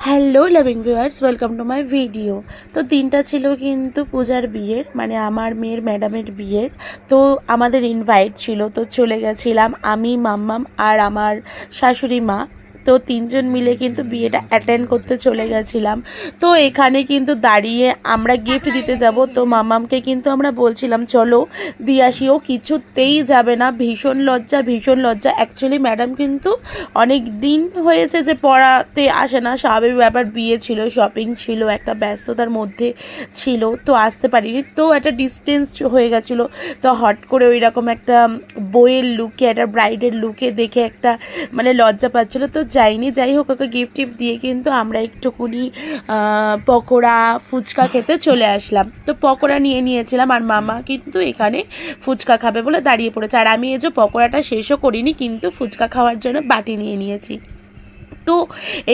Hello loving viewers, welcome to my video. তো দিনটা ছিল কিন্তু পূজার বিয়ের, মানে আমার মেয়ের ম্যাডামের বিয়ের। তো আমাদের ইনভাইট ছিল, তো চলে গেছিলাম আমি, মাম্মাম আর আমার শাশুড়ি মা। তো তিনজন মিলে কিন্তু বিয়েটা অ্যাটেন্ড করতে চলে গেছিলাম। তো এখানে কিন্তু দাঁড়িয়ে আমরা গিফট দিতে যাব। তো মাম্মামকে কিন্তু আমরা বলছিলাম চলো দিয়ে আসি, ও কিছুতেই যাবে না, ভীষণ লজ্জা ভীষণ লজ্জা। অ্যাকচুয়ালি ম্যাডাম কিন্তু অনেক দিন হয়েছে যে পড়াতে আসে না, স্বাভাবিক ব্যাপার, বিয়ে ছিল, শপিং ছিল, একটা ব্যস্ততার মধ্যে ছিল, তো আসতে পারিনি। তো একটা ডিস্টেন্স হয়ে গেছিলো, তো হট করে ওই রকম একটা বইয়ের লুকে, একটা ব্রাইডের লুকে দেখে একটা মানে লজ্জা পাচ্ছিলো, তো যাইনি। যাই হোক, ওকে গিফট টিফট দিয়ে কিন্তু আমরা একটুকুনি পকোড়া ফুচকা খেতে চলে আসলাম। তো পকোড়া নিয়ে নিয়েছিলাম, আর মামা কিন্তু এখানে ফুচকা খাবে বলে দাঁড়িয়ে পড়েছে, আর আমি এই যে পকোড়াটা শেষও করিনি, কিন্তু ফুচকা খাওয়ার জন্য বাটি নিয়ে নিয়েছি। তো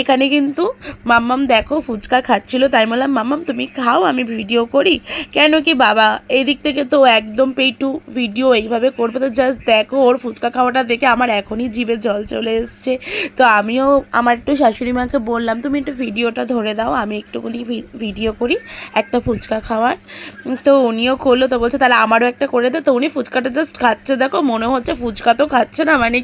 এখানে কিন্তু মাম্মাম দেখো ফুচকা খাচ্ছিল, তাই বললাম মাম্মাম তুমি খাও, আমি ভিডিও করি। কেন কি বাবা এই দিক থেকে তো একদম পে টু ভিডিও এইভাবে করবে, তো জাস্ট দেখো ওর ফুচকা খাওয়াটা দেখে আমার এখনই জিভে জল চলে এসছে। তো আমিও আমার একটু শাশুড়ি মাকে বললাম তুমি একটু ভিডিওটা ধরে দাও, আমি একটুখানি ভিডিও করি একটা ফুচকা খাওয়ার। তো উনিও করলো, তো বলছে তাহলে আমারও একটা করে দে। তো উনি ফুচকাটা জাস্ট খাচ্ছে, দেখো মনে হচ্ছে ফুচকা তো খাচ্ছে না, মানে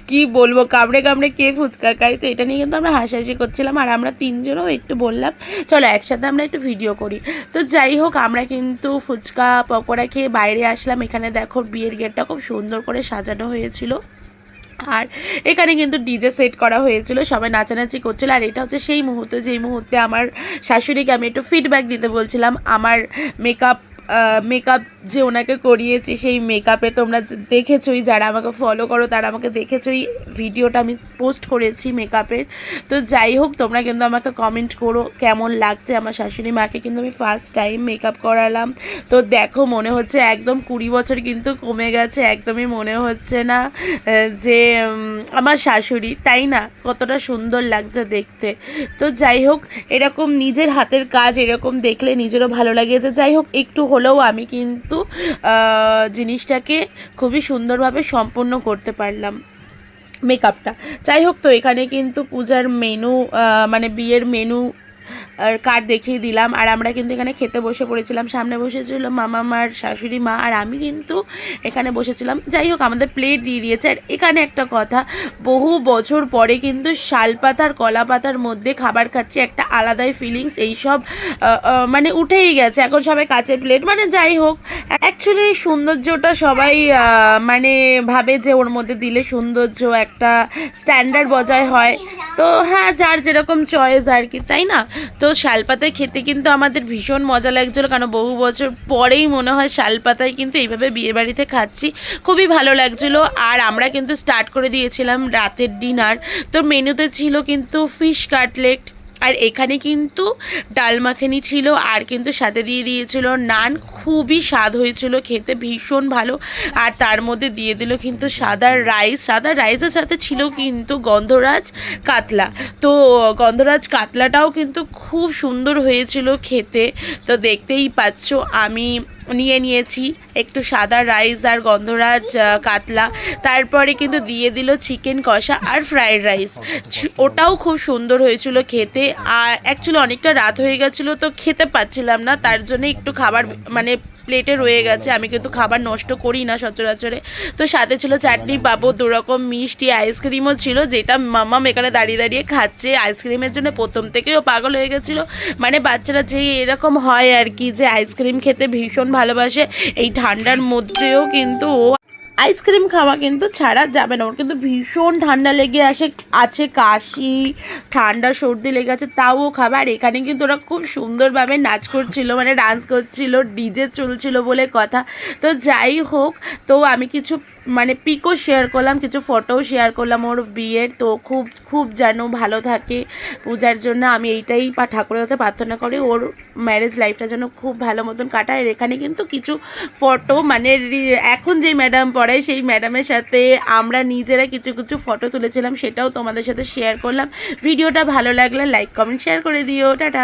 কি বলবো, কামড়ে কামড়ে কে ফুচকা খায়। তো এটা নিয়ে কিন্তু আমরা হাসাহাসি করছিলাম, আর আমরা তিনজনও একটু বললাম চলো একসাথে আমরা একটু ভিডিও করি। তো যাই হোক, আমরা কিন্তু ফুচকা পকোড়া খেয়ে বাইরে আসলাম। এখানে দেখো বিয়ের গেটটা খুব সুন্দর করে সাজানো হয়েছিল, আর এখানে কিন্তু ডিজে সেট করা হয়েছিল, সবাই নাচানাচি করছিল। আর এটা হচ্ছে সেই মুহূর্ত যেই মুহূর্তে আমার শাশুড়িকে আমি একটু ফিডব্যাক দিতে বলছিলাম আমার মেকআপ যে ওনাকে করিয়েছি, সেই মেকআপে তোমরা দেখেছোই, যারা আমাকে ফলো করো তারা আমাকে দেখেছোই, ভিডিওটা আমি পোস্ট করেছি মেকআপের। তো যাই হোক, তোমরা কিন্তু আমাকে কমেন্ট করো কেমন লাগছে। আমার শাশুড়ি মাকে কিন্তু আমি ফার্স্ট টাইম মেকআপ করালাম। তো দেখো মনে হচ্ছে একদম 20 বছর কিন্তু কমে গেছে, একদমই মনে হচ্ছে না যে আমার শাশুড়ি, তাই না? কতটা সুন্দর লাগছে দেখতে। তো যাই হোক, এরকম নিজের হাতের কাজ এরকম দেখলে নিজেরও ভালো লাগে। যে যাই হোক, একটু হলেও আমি কিন্তু জিনিসটাকে খুবই সুন্দরভাবে সম্পূর্ণ করতে পারলাম মেকআপটা। যাই হোক, তো এখানে কিন্তু পূজার মেনু মানে বিয়ের মেনু আর কার্ড দেখিয়ে দিলাম, আর আমরা কিন্তু এখানে খেতে বসে পড়েছিলাম। সামনে বসেছিল মামা, মার শাশুড়ি মা, আর আমি কিন্তু এখানে বসেছিলাম। যাই হোক, আমাদের প্লেট দিয়ে দিয়েছে। আর এখানে একটা কথা, বহু বছর পরে কিন্তু শালপাতার কলা পাতার মধ্যে খাবার খাচ্ছি, একটা আলাদাই ফিলিংস। এইসব মানে উঠেই গেছে, এখন সবাই কাচের প্লেট, মানে যাই হোক, অ্যাকচুয়ালি সৌন্দর্যটা সবাই মানে ভাবে যে ওর মধ্যে দিলে সৌন্দর্য একটা স্ট্যান্ডার্ড বজায় হয়। তো হ্যাঁ, যার যেরকম চয়েস আর কি, তাই না? তো শালপাতায় খেতে কিন্তু আমাদের ভীষণ মজা লাগছিলো, কারণ বহু বছর পরেই মনে হয় শালপাতায় কিন্তু এইভাবে বিয়েবাড়িতে খাচ্ছি, খুবই ভালো লাগছিলো। আর আমরা কিন্তু স্টার্ট করে দিয়েছিলাম রাতের ডিনার। তো মেনুতে ছিল কিন্তু ফিশ কাটলেট, আর এখানে কিন্তু ডাল মাখানি ছিল, আর কিন্তু সাথে দিয়ে দিয়েছিল নান, খুবই স্বাদ হয়েছিল, খেতে ভীষণ ভালো। আর তার মধ্যে দিয়ে দিল কিন্তু সাদা রাইস, সাদা রাইসের সাথে ছিল কিন্তু গন্ধরাজ কাতলা। তো গন্ধরাজ কাতলাটাও কিন্তু খুব সুন্দর হয়েছিল খেতে। তো দেখতেই পাচ্ছ আমি নিয়ে নিয়েছি একটু সাদা রাইস আর গন্ধরাজ কাতলা। তারপরে কিন্তু দিয়ে দিল চিকেন কষা আর ফ্রাইড রাইস, ওটাও খুব সুন্দর হয়েছিল খেতে। আর অ্যাকচুয়ালি অনেকটা রাত হয়ে গেছিলো, তো খেতে পাচ্ছিলাম না, তার জন্য একটু খাবার মানে প্লেটে রয়ে গেছে। আমি কিন্তু খাবার নষ্ট করি না সচরাচরে। তো সাথে ছিল চাটনি, পাঁপড়, দুরকম মিষ্টি, আইসক্রিমও ছিল, যেটা মাম্মাম এখানে দাঁড়িয়ে দাঁড়িয়ে খাচ্ছে। আইসক্রিমের জন্য প্রথম থেকেও পাগল হয়ে গেছিলো, মানে বাচ্চারা যে এরকম হয় আর কি, যে আইসক্রিম খেতে ভীষণ ভালোবাসে। এই ঠান্ডার মধ্যেও কিন্তু ও আইসক্রিম খাওয়া কিন্তু ছাড়া যাবে না, ওর কিন্তু ভীষণ ঠান্ডা লেগে আছে, কাশি, ঠান্ডা, সর্দি লেগে আছে, তাও ও খাবে। আর এখানে কিন্তু ওরা খুব সুন্দরভাবে নাচ করছিল, মানে ডান্স করছিল, ডিজে চলছিল বলে কথা। তো যাই হোক, তো আমি কিছু মানে পিকও শেয়ার করলাম, কিছু ফটোও শেয়ার করলাম ওর বিয়ের। তো খুব খুব যেন ভালো থাকে পূজার জন্য, আমি এইটাই ঠাকুরের কাছে প্রার্থনা করি, ওর ম্যারেজ লাইফটা যেন খুব ভালো মতন কাটায়। আর এখানে কিন্তু কিছু ফটো মানে এখন যেই ম্যাডাম পড়ায় সেই ম্যাডামের সাথে আমরা নিজেরা কিছু কিছু ফটো তুলেছিলাম, সেটাও তোমাদের সাথে শেয়ার করলাম। ভিডিওটা ভালো লাগলে লাইক কমেন্ট শেয়ার করে দিও। টাটা।